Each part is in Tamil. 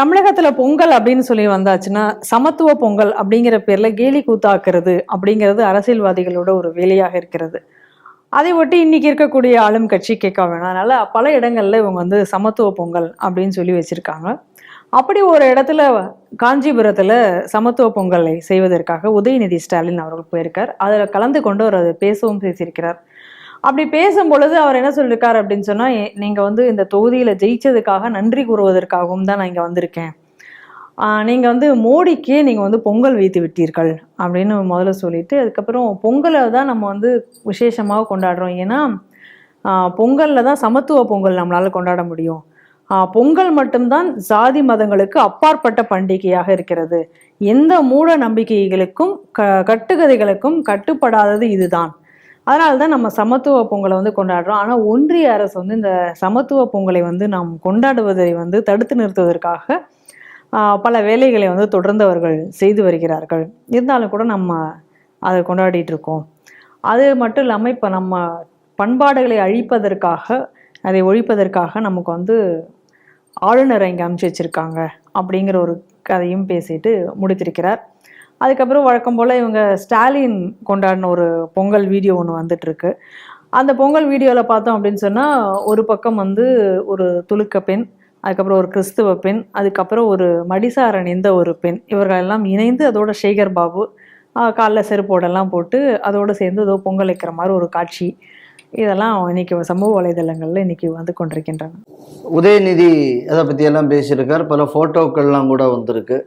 தமிழகத்துல பொங்கல் அப்படின்னு சொல்லி வந்தாச்சுன்னா சமத்துவ பொங்கல் அப்படிங்கிற பேர்ல கேலி கூத்தாக்குறது அப்படிங்கிறது அரசியல்வாதிகளோட ஒரு வேலையாக இருக்கிறது. அதை ஒட்டி இன்னைக்கு இருக்கக்கூடிய ஆளும் கட்சி கேட்க வேணாம். அதனால பல இடங்கள்ல இவங்க வந்து சமத்துவ பொங்கல் அப்படின்னு சொல்லி வச்சிருக்காங்க. அப்படி ஒரு இடத்துல காஞ்சிபுரத்துல சமத்துவ பொங்கலை செய்வதற்காக உதயநிதி ஸ்டாலின் அவர்கள் போயிருக்கார். அதுல கலந்து கொண்டு அவர் அதை பேசவும் பேசியிருக்கிறார். அப்படி பேசும் பொழுது அவர் என்ன சொல்லியிருக்காரு அப்படின்னு சொன்னா, நீங்க வந்து இந்த தொகுதியில ஜெயிச்சதுக்காக நன்றி கூறுவதற்காகவும் தான் நான் இங்க வந்திருக்கேன். நீங்க வந்து மோடிக்கே நீங்க வந்து பொங்கல் வைத்து விட்டீர்கள் அப்படின்னு முதல்ல சொல்லிட்டு, அதுக்கப்புறம் பொங்கலை தான் நம்ம வந்து விசேஷமாக கொண்டாடுறோம். ஏன்னா பொங்கல்ல தான் சமத்துவ பொங்கல் நம்மளால கொண்டாட முடியும். பொங்கல் மட்டும்தான் சாதி மதங்களுக்கு அப்பாற்பட்ட பண்டிகையாக இருக்கிறது. எந்த மூட நம்பிக்கைகளுக்கும் கட்டுக்கதைகளுக்கும் கட்டுப்படாதது இதுதான். அதனால தான் நம்ம சமத்துவ பொங்கலை வந்து கொண்டாடுறோம். ஆனால் ஒன்றிய அரசு வந்து இந்த சமத்துவ பொங்கலை வந்து நாம் கொண்டாடுவதை வந்து தடுத்து நிறுத்துவதற்காக பல வேலைகளை வந்து தொடர்ந்து அவர்கள் செய்து வருகிறார்கள். இருந்தாலும் கூட நம்ம அதை கொண்டாடிட்டு இருக்கோம். அது மட்டும் இல்லாமல் இப்போ நம்ம பண்பாடுகளை அழிப்பதற்காக, அதை ஒழிப்பதற்காக நமக்கு வந்து ஆளுநரை இங்கே அனுப்பிச்சி வச்சிருக்காங்க அப்படிங்கிற ஒரு கதையும் பேசிட்டு முடித்திருக்கிறார். அதுக்கப்புறம் வழக்கம் போல் இவங்க ஸ்டாலின் கொண்டாடின ஒரு பொங்கல் வீடியோ ஒன்று வந்துட்டுருக்கு. அந்த பொங்கல் வீடியோவில் பார்த்தோம் அப்படின்னு சொன்னால், ஒரு பக்கம் வந்து ஒரு துலுக்க பெண், அதுக்கப்புறம் ஒரு கிறிஸ்துவ பெண், அதுக்கப்புறம் ஒரு மடிசார் அணிந்த ஒரு பெண், இவர்கள் எல்லாம் இணைந்து அதோட சேகர் பாபு காலில் செருப்போடெல்லாம் போட்டு அதோடு சேர்ந்து ஏதோ பொங்கல் வைக்கிற மாதிரி ஒரு காட்சி. இதெல்லாம் இன்னைக்கு சமூக வலைதளங்களில் இன்னைக்கு வந்து கொண்டிருக்கின்றன. உதயநிதி அதை பற்றியெல்லாம் பேசியிருக்கார். பல ஃபோட்டோக்கள்லாம் கூட வந்திருக்கு.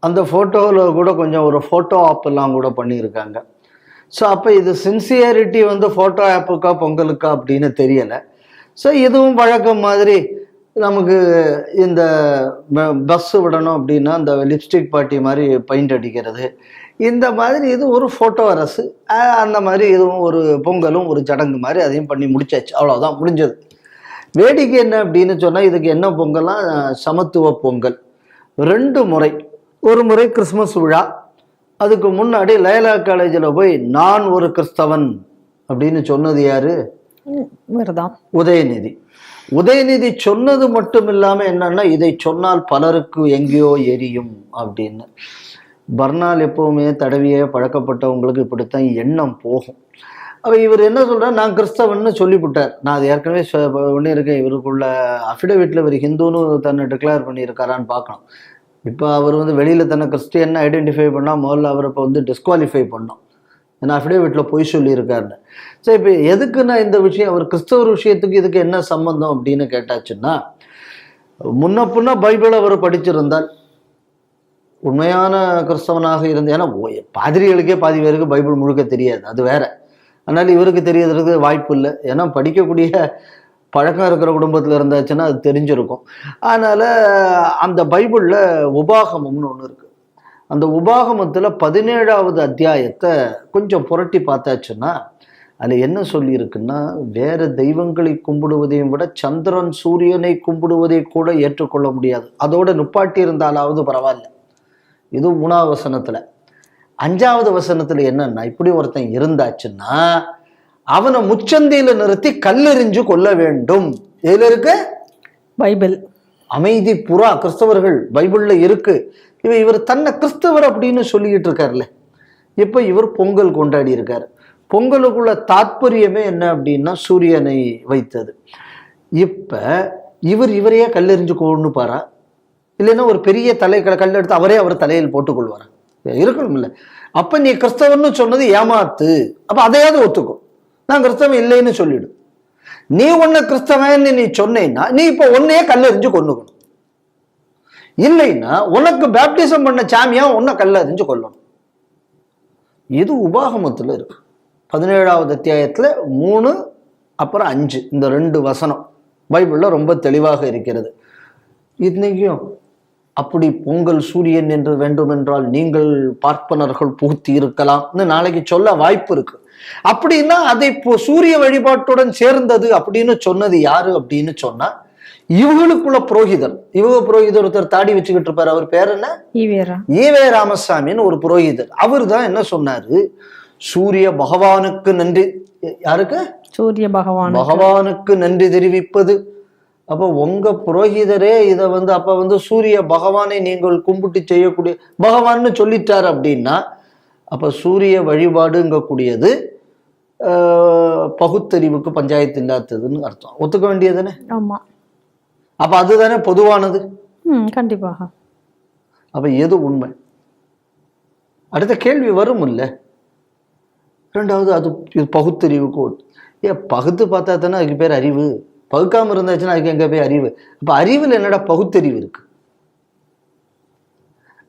அந்த ஃபோட்டோவில் கூட கொஞ்சம் ஒரு ஃபோட்டோ ஆப்பெல்லாம் கூட பண்ணியிருக்காங்க. ஸோ அப்போ இது சின்சியரிட்டி வந்து ஃபோட்டோ ஆப்புக்கா பொங்கலுக்கா அப்படின்னு தெரியலை. ஸோ இதுவும் வழக்கம் மாதிரி நமக்கு இந்த பஸ்ஸு விடணும் அப்படின்னா அந்த லிப்ஸ்டிக் பார்ட்டி மாதிரி பெயிண்ட் அடிக்கிறது, இந்த மாதிரி இது ஒரு ஃபோட்டோ அரசு. அந்த மாதிரி இதுவும் ஒரு பொங்கலும் ஒரு சடங்கு மாதிரி அதையும் பண்ணி முடிச்சாச்சு. அவ்வளோதான், முடிஞ்சது. வேடிக்கை என்ன அப்படின்னு சொன்னால், இதுக்கு என்ன பொங்கல்லாம் சமத்துவ பொங்கல் 2 முறை. ஒரு முறை கிறிஸ்மஸ் விழா, அதுக்கு முன்னாடி லயலா காலேஜில் போய் நான் ஒரு கிறிஸ்தவன் அப்படின்னு சொன்னது யாரு? உதயநிதி. உதயநிதி சொன்னது மட்டும் இல்லாமல் என்னன்னா, இதை சொன்னால் பலருக்கு எங்கேயோ எரியும் அப்படின்னு. பர்னால் எப்பவுமே தடவிய பழக்கப்பட்டவங்களுக்கு இப்படித்தான் எண்ணம் போகும். அப்போ இவர் என்ன சொல்றார், நான் கிறிஸ்தவன்னு சொல்லிவிட்டார். நான் அது ஏற்கனவே பண்ணியிருக்கேன். இவருக்குள்ள அஃபிடவிட்டில் இவர் ஹிந்துன்னு தன்னை டிக்ளேர் பண்ணியிருக்காரான்னு பார்க்கணும். இப்போ அவர் வந்து வெளியில் தன்னை கிறிஸ்டியன் ஐடென்டிஃபை பண்ணால் முதல்ல அவரை இப்போ வந்து டிஸ்குவாலிஃபை பண்ணோம். ஏன்னா அஃபிடேவிட்டில் போய் சொல்லியிருக்காருன்னு. சரி, இப்போ எதுக்குன்னா இந்த விஷயம், அவர் கிறிஸ்தவர் விஷயத்துக்கு இதுக்கு என்ன சம்பந்தம் அப்படின்னு கேட்டாச்சுன்னா, முன்ன பைபிளை அவர் படிச்சிருந்தால் உண்மையான கிறிஸ்தவனாக இருந்து, ஏன்னா பாதிரிகளுக்கே பாதி பேருக்கு பைபிள் முழுக்க தெரியாது, அது வேற. அதனால இவருக்கு தெரியறதுக்கு வாய்ப்பு இல்லை. ஏன்னா படிக்கக்கூடிய பழக்கம் இருக்கிற குடும்பத்தில் இருந்தாச்சுன்னா அது தெரிஞ்சிருக்கும். அதனால் அந்த பைபிளில் உபாகமம்னு ஒன்று இருக்குது. அந்த உபாகமத்தில் 17வது அத்தியாயத்தை கொஞ்சம் புரட்டி பார்த்தாச்சுன்னா அதில் என்ன சொல்லியிருக்குன்னா, வேறு தெய்வங்களை கும்பிடுவதையும் விட சந்திரன் சூரியனை கும்பிடுவதை கூட ஏற்றுக்கொள்ள முடியாது. அதோட நுப்பாட்டி இருந்தாலாவது பரவாயில்ல. இது 3வது வசனத்தில். 5வது வசனத்தில் என்னன்னா, இப்படி ஒருத்தன் இருந்தாச்சுன்னா அவனை முச்சந்தியில நிறுத்தி கல்லெறிஞ்சு கொள்ள வேண்டும். எதுல இருக்கு? பைபிள். அமைதி புறா கிறிஸ்தவர்கள் பைபிள்ல இருக்கு. இவர் தன்னை கிறிஸ்தவர் அப்படின்னு சொல்லிக்கிட்டு இருக்காருல்ல. இப்ப இவர் பொங்கல் கொண்டாடி இருக்காரு. பொங்கலுக்குள்ள தாற்பயமே என்ன அப்படின்னா, சூரியனை வைத்தது. இப்ப இவரையே கல்லெறிஞ்சு கொண்டு பாரா, இல்லைன்னா ஒரு பெரிய கல் எடுத்து அவரே அவர் தலையில் போட்டுக்கொள்வாரா? இருக்கணும் இல்லை. அப்ப நீ கிறிஸ்தவன்னு சொன்னது ஏமாத்து. அப்ப அதையாவது ஒத்துக்கும். நான் கிறிஸ்தவன் இல்லைன்னு சொல்லிடு. நீ ஒன்ன கிறிஸ்தவன் நீ சொன்னேன்னா நீ இப்ப ஒன்னையே கல்லெறிஞ்சு கொண்டுக்கணும். இல்லைன்னா உனக்கு பேப்டிசம் பண்ண சாமியா உன்னை கல்லெறிஞ்சு கொல்லணும். இது உபாகமத்துல இருக்கு. 17வது அத்தியாயத்துல 3 அப்புறம் 5 இந்த 2 வசனம் பைபிள்ல ரொம்ப தெளிவாக இருக்கிறது. இன்னைக்கும் அப்படி பொங்கல் சூரியன் என்று வேண்டுமென்றால் நீங்கள் பார்ப்பனர்கள் புகுத்தி இருக்கலாம் நாளைக்கு சொல்ல வாய்ப்பு இருக்கு. அப்படின்னா அதை சூரிய வழிபாட்டுடன் சேர்ந்தது அப்படின்னு சொன்னது யாரு அப்படின்னு சொன்னா, இவங்களுக்குள்ள புரோகிதர். புரோகிதர் ஒருத்தர் தாடி வச்சுக்கிட்டு இருப்பாரு. அவர் பேர் என்ன? ஈவே ராமசாமின்னு ஒரு புரோகிதர். அவர் தான் என்ன சொன்னாரு, சூரிய பகவானுக்கு நன்றி. யாருக்கு? சூரிய பகவானுக்கு நன்றி தெரிவிப்பது அப்போ உங்க புரோகிதரே இதை வந்து அப்ப வந்து சூரிய பகவானை நீங்கள் கும்பிட்டு செய்யக்கூடிய பகவான்னு சொல்லிட்டார் அப்படின்னா அப்ப சூரிய வழிபாடுங்கக்கூடியது பகுத்தறிவுக்கு பஞ்சாயத்து இல்லாததுன்னு அர்த்தம். ஒத்துக்க வேண்டியதுதானே? ஆமா. அப்ப அதுதானே பொதுவானது. கண்டிப்பாக. அப்ப எது உண்மை? அடுத்த கேள்வி வரும் இல்ல. ரெண்டாவது அது பகுத்தறிவுக்கு பகுத்து பார்த்தா தானே அதுக்கு பேர் அறிவு. பகுக்காம இருந்தாச்சுன்னா அதுக்கு எங்க போய் அறிவு? அப்ப அறிவில் என்னடா பகுத்தறிவு இருக்கு?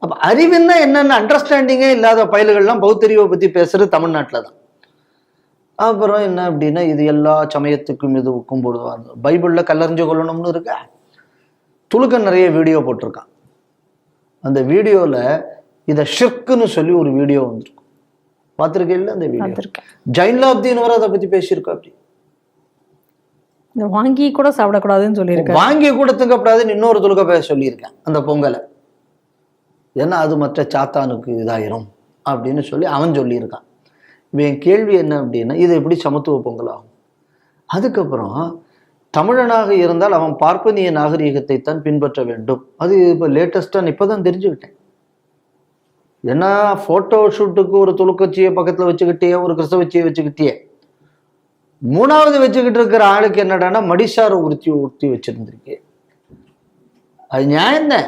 அப்ப அறிவுன்னா என்னென்ன அண்டர்ஸ்டாண்டிங்கே இல்லாத பயல்கள்லாம் பகுத்தறிவை பத்தி பேசுறது தமிழ்நாட்டில் தான். அப்புறம் என்ன அப்படின்னா இது எல்லா சமயத்துக்கும் இதுக்கும் போடுவாங்க. பைபிள்ல கல்லறிஞ்சு கொள்ளணும்னு இருக்கா, துலுக்க நிறைய வீடியோ போட்டிருக்கான். அந்த வீடியோல இதை ஷிர்க்குன்னு சொல்லி ஒரு வீடியோ வந்துருக்கும், பார்த்துருக்கீங்களா? அந்த வீடியோ ஜைன்லாப்தீன் வர அதை பத்தி பேசியிருக்கா. அப்படி வாங்கி கூட சாப்பிடக்கூடாதுன்னு சொல்லியிருக்கேன், வாங்கி கூட திங்கக்கூடாதுன்னு இன்னொரு துலுக்க பேச சொல்லியிருக்கேன் அந்த பொங்கலை. ஏன்னா அது மற்ற சாத்தானுக்கு இதாயிரும் அப்படின்னு சொல்லி அவன் சொல்லியிருக்கான். என் கேள்வி என்ன அப்படின்னா இது எப்படி சமத்துவ பொங்கல் ஆகும்? அதுக்கப்புறம் தமிழனாக இருந்தால் அவன் பார்ப்பனிய நாகரீகத்தை தான் பின்பற்ற வேண்டும். அது இப்போ லேட்டஸ்டாக இப்போதான் தெரிஞ்சுக்கிட்டேன். ஏன்னா ஃபோட்டோ ஷூட்டுக்கு ஒரு துலுக்கச்சியை பக்கத்தில் வச்சுக்கிட்டே ஒரு கிறிஸ்தவச்சியை வச்சுக்கிட்டே மூணாவது வச்சுக்கிட்டு இருக்கிற ஆளுக்கு என்னடானா மடிசாரை ஊற்றி வச்சிருந்திருக்கு. அது நியாயம் தான்,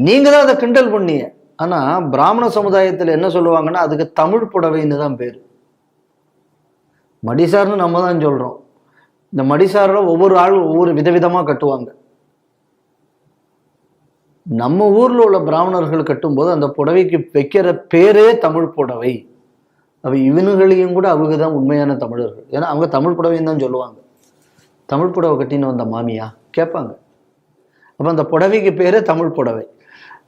நீங்க தான் அதை கிண்டல் பண்ணீங்க. ஆனா பிராமண சமுதாயத்தில் என்ன சொல்லுவாங்கன்னா அதுக்கு தமிழ் புடவைன்னு தான் பேரு. மடிசார்னு நம்ம தான் சொல்றோம். இந்த மடிசார ஒவ்வொரு ஆளும் ஒவ்வொரு விதவிதமா கட்டுவாங்க. நம்ம ஊர்ல உள்ள பிராமணர்கள் கட்டும்போது அந்த புடவைக்கு வைக்கிற பேரே தமிழ் புடவை. அவ இவனுகளையும் கூட அவங்க தான் உண்மையான தமிழர்கள். ஏன்னா அவங்க தமிழ் புடவைன்னு தான் சொல்லுவாங்க. தமிழ் புடவை கட்டின்னு வந்த மாமியா கேட்பாங்க. அப்போ அந்த புடவைக்கு பேரே தமிழ் புடவை.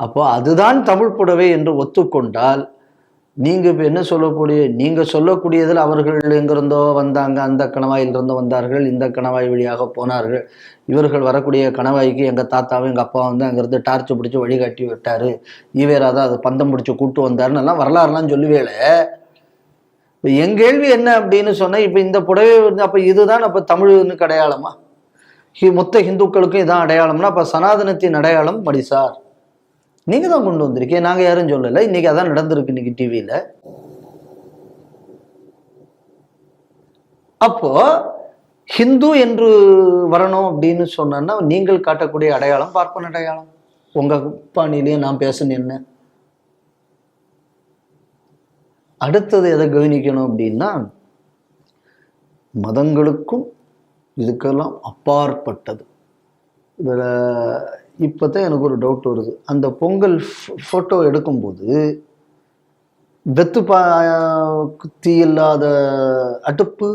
அப்போ அதுதான் தமிழ் புடவை என்று ஒத்துக்கொண்டால் நீங்க இப்போ என்ன சொல்லக்கூடிய, நீங்க சொல்லக்கூடியதில் அவர்கள் எங்கிருந்தோ வந்தாங்க, அந்த கணவாயிலிருந்தோ வந்தார்கள், இந்த கணவாய் வழியாக போனார்கள், இவர்கள் வரக்கூடிய கணவாய்க்கு எங்க தாத்தாவும் எங்க அப்பா வந்து அங்கிருந்து டார்ச்சு பிடிச்சி வழிகாட்டி விட்டாரு, ஈவேராதான் அது பந்தம் பிடிச்சி கூட்டு வந்தாருன்னு எல்லாம் வரலாறுலாம் சொல்லுவேல. இப்போ என் கேள்வி என்ன அப்படின்னு சொன்னா, இப்போ இந்த புடவை வந்து அப்போ இதுதான் அப்போ தமிழுக்கு அடையாளமா? மொத்த ஹிந்துக்களுக்கும் இதான் அடையாளம்னா அப்போ சனாதனத்தின் அடையாளம் மடிசார். நீங்க தான் கொண்டு வந்திருக்கீங்க, நாங்க யாரும் சொல்லலை. இன்னைக்கு அதான் நடந்திருக்கு இன்னைக்கு டிவியில. அப்போ ஹிந்து என்று வரணும் அப்படின்னு சொன்னா நீங்கள் காட்டக்கூடிய அடையாளம் பார்ப்பன அடையாளம். உங்க பாணியிலேயே நான் பேசணும் என்ன? அடுத்தது எதை கவனிக்கணும் அப்படின்னா மதங்களுக்கும் இதுக்கெல்லாம் அப்பாற்பட்டது. இதில் இப்போதான் எனக்கு ஒரு டவுட் வருது. அந்த பொங்கல் ஃபோட்டோ எடுக்கும்போது தீ இல்லாத அடுப்பு,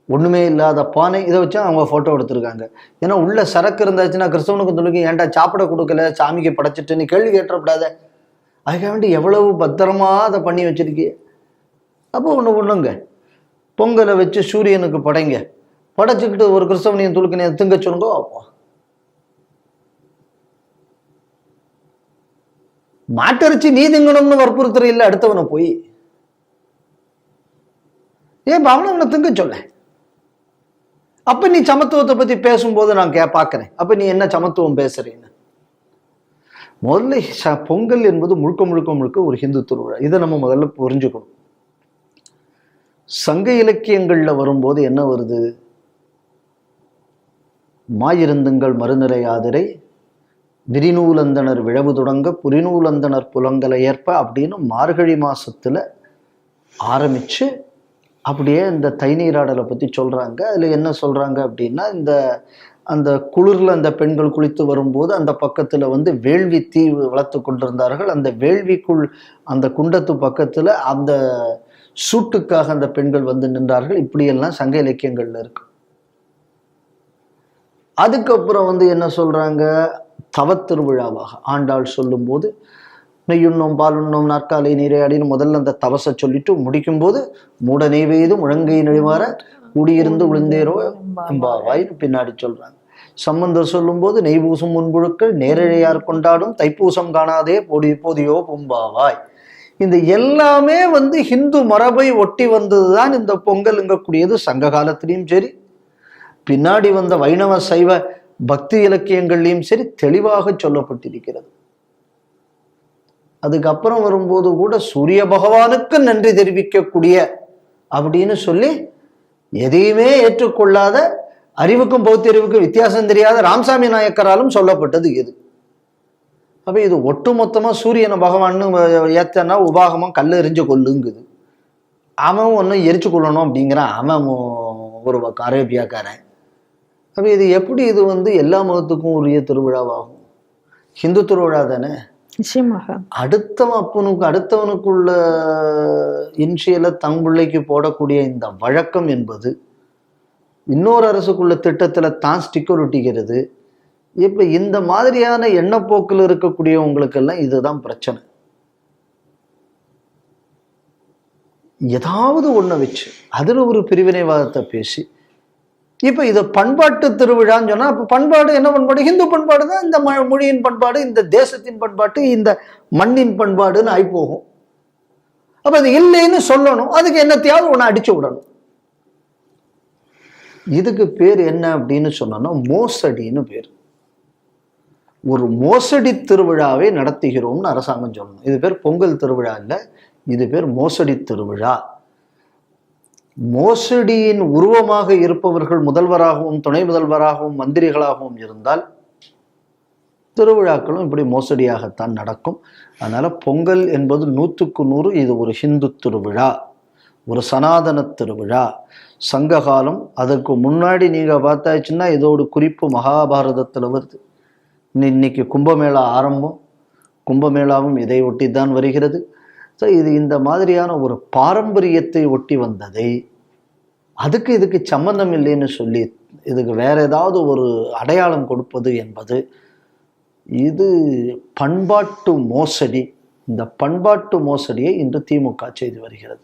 ஒன்றுமே இல்லாத பானை, இதை வச்சு அவங்க ஃபோட்டோ எடுத்திருக்காங்க. ஏன்னா உள்ள சரக்கு இருந்தாச்சுன்னா கிறிஸ்தவனுக்கு தொழுக்கி ஏன்டா சாப்பிட கொடுக்கல, சாமிக்கு படைச்சிட்டுன்னு கேள்வி கேட்டப்படாத. அதுக்காக வேண்டி எவ்வளவு பத்திரமா அதை பண்ணி வச்சிருக்கீங்க. அப்போ ஒன்றுங்க, பொங்கலை வச்சு சூரியனுக்கு படைங்க, படைச்சிக்கிட்டு ஒரு கிறிஸ்தவனையும் துளுக்கினையும் திங்க சொல்லுங்க. அப்போ மாட்டரிச்சு நீ திங்கணும்னு வற்புறுத்துற இல்லை அடுத்தவனை போய். ஏன் அவனை திங்க சொல்ல? அப்ப நீ சமத்துவத்தை பத்தி பேசும்போது நான் பார்க்கிறேன், அப்ப நீ என்ன சமத்துவம் பேசுறீன்னு. முதல்ல பொங்கல் என்பது முழுக்க முழுக்க முழுக்க ஒரு ஹிந்து திருவிழா. இதை நம்ம முதல்ல புரிஞ்சுக்கணும். சங்க இலக்கியங்கள்ல வரும்போது என்ன வருது? மாயிருந்துங்கள் மறுநிறை ஆதிரை, விரிநூலந்தனர் விழவு தொடங்க புரிநூலந்தனர் புலங்கலை ஏற்ப அப்படின்னு மார்கழி மாசத்துல ஆரம்பிச்சு அப்படியே இந்த தைநீராடலை பத்தி சொல்றாங்க. அதுல என்ன சொல்றாங்க அப்படின்னா, இந்த அந்த குளிர்ல அந்த பெண்கள் குளித்து வரும்போது அந்த பக்கத்துல வந்து வேள்வி தீ வளர்த்து கொண்டிருந்தார்கள். அந்த வேள்விக்குள் அந்த குண்டத்து பக்கத்துல அந்த சூட்டுக்காக அந்த பெண்கள் வந்து நின்றார்கள். இப்படியெல்லாம் சங்க இலக்கியங்கள்ல இருக்கு. அதுக்கப்புறம் வந்து என்ன சொல்றாங்க, தவத்திருவிழாவாக ஆண்டாள் சொல்லும் போது நெய்யுண்ணோம் பாலுண்ணோம் நாற்காலை நீரையாடின்னு முதல்ல அந்த தவசை சொல்லிட்டு முடிக்கும் போது மூட நெய்வெய்து முழங்கை நெய்வார கூடியிருந்து விழுந்தேரோ எம்பாவாய்னு பின்னாடி சொல்றாங்க. சம்பந்தர் சொல்லும் போது நெய்பூசம் முன்புழுக்கள் நேரழையார் கொண்டாடும் தைப்பூசம் காணாதே போதியோ பொம்பாவாய். இந்த எல்லாமே வந்து ஹிந்து மரபை ஒட்டி வந்ததுதான் இந்த பொங்கலுங்கக்கூடியது. சங்க காலத்திலையும் சரி, பின்னாடி வந்த வைணவ சைவ பக்தி இலக்கியங்கள்லையும் சரி தெளிவாக சொல்லப்பட்டிருக்கிறது. அதுக்கப்புறம் வரும்போது கூட சூரிய பகவானுக்கு நன்றி தெரிவிக்கக்கூடிய அப்படின்னு சொல்லி எதையுமே ஏற்றுக்கொள்ளாத, அறிவுக்கும் பௌத்தறிவுக்கும் வித்தியாசம் தெரியாத ராமசாமி நாயக்கராலும் சொல்லப்பட்டது இது. அப்ப இது ஒட்டுமொத்தமா சூரியனை பகவான்னு ஏத்தனா உபாகமம் கல் எரிஞ்சு கொள்ளுங்குது. அவன் ஒன்னும் எரிச்சு கொள்ளணும் அப்படிங்கிறான், அவன் ஒரு அரேபியாக்காரன். அப்ப இது எப்படி இது எல்லா மதத்துக்கும் உரிய திருவிழாவாகும்? ஹிந்து திருவிழா தானே. நிச்சயமாக அடுத்தவனுக்குள்ள இன்சியல தன் பிள்ளைக்கு போடக்கூடிய இந்த வழக்கம் என்பது இன்னொரு அரசுக்குள்ள திட்டத்துல தான் ஸ்டிக்கர் ஒட்டிக்கிறது. இப்ப இந்த மாதிரியான எண்ணப்போக்கில் இருக்கக்கூடியவங்களுக்கெல்லாம் இதுதான் பிரச்சனை. ஏதாவது ஒண்ண வச்சு அதுல ஒரு பிரிவினைவாதத்தை பேசி இப்ப இதை பண்பாட்டு திருவிழான்னு சொன்னா, அப்ப பண்பாடு என்ன பண்பாடு? ஹிந்து பண்பாடு தான் இந்த மொழியின் பண்பாடு, இந்த தேசத்தின் பண்பாட்டு, இந்த மண்ணின் பண்பாடுன்னு ஆயிப்போகும். அப்ப அது இல்லைன்னு சொல்லணும், அதுக்கு என்னத்தையாவது ஒண்ணு அடிச்சு விடணும். இதுக்கு பேர் என்ன அப்படின்னு சொன்னோம்னா மோசடின்னு பேர். ஒரு மோசடி திருவிழாவை நடத்துகிறோம்னு அரசாங்கம் சொல்லணும். இது பேர் பொங்கல் திருவிழா இல்லை, இது பேர் மோசடி திருவிழா. மோசடியின் உருவமாக இருப்பவர்கள் முதல்வராகவும் துணை முதல்வராகவும் மந்திரிகளாகவும் இருந்தால் திருவிழாக்களும் இப்படி மோசடியாகத்தான் நடக்கும். அதனால பொங்கல் என்பது 100க்கு 100 இது ஒரு ஹிந்து திருவிழா, ஒரு சனாதன திருவிழா. சங்க காலம், அதற்கு முன்னாடி நீங்க பார்த்தாச்சுன்னா இதோட குறிப்பு மகாபாரதத்துல வருது. இன்னைக்கு கும்பமேளா ஆரம்பம், கும்பமேளாவும் இதை ஒட்டி தான் வருகிறது. ஸோ இது இந்த மாதிரியான ஒரு பாரம்பரியத்தை ஒட்டி வந்ததை அதுக்கு இதுக்கு சம்பந்தம் இல்லைன்னு சொல்லி இதுக்கு வேற ஏதாவது ஒரு அடையாளம் கொடுப்பது என்பது இது பண்பாட்டு மோசடி. இந்த பண்பாட்டு மோசடியை இன்று திமுக செய்து வருகிறது.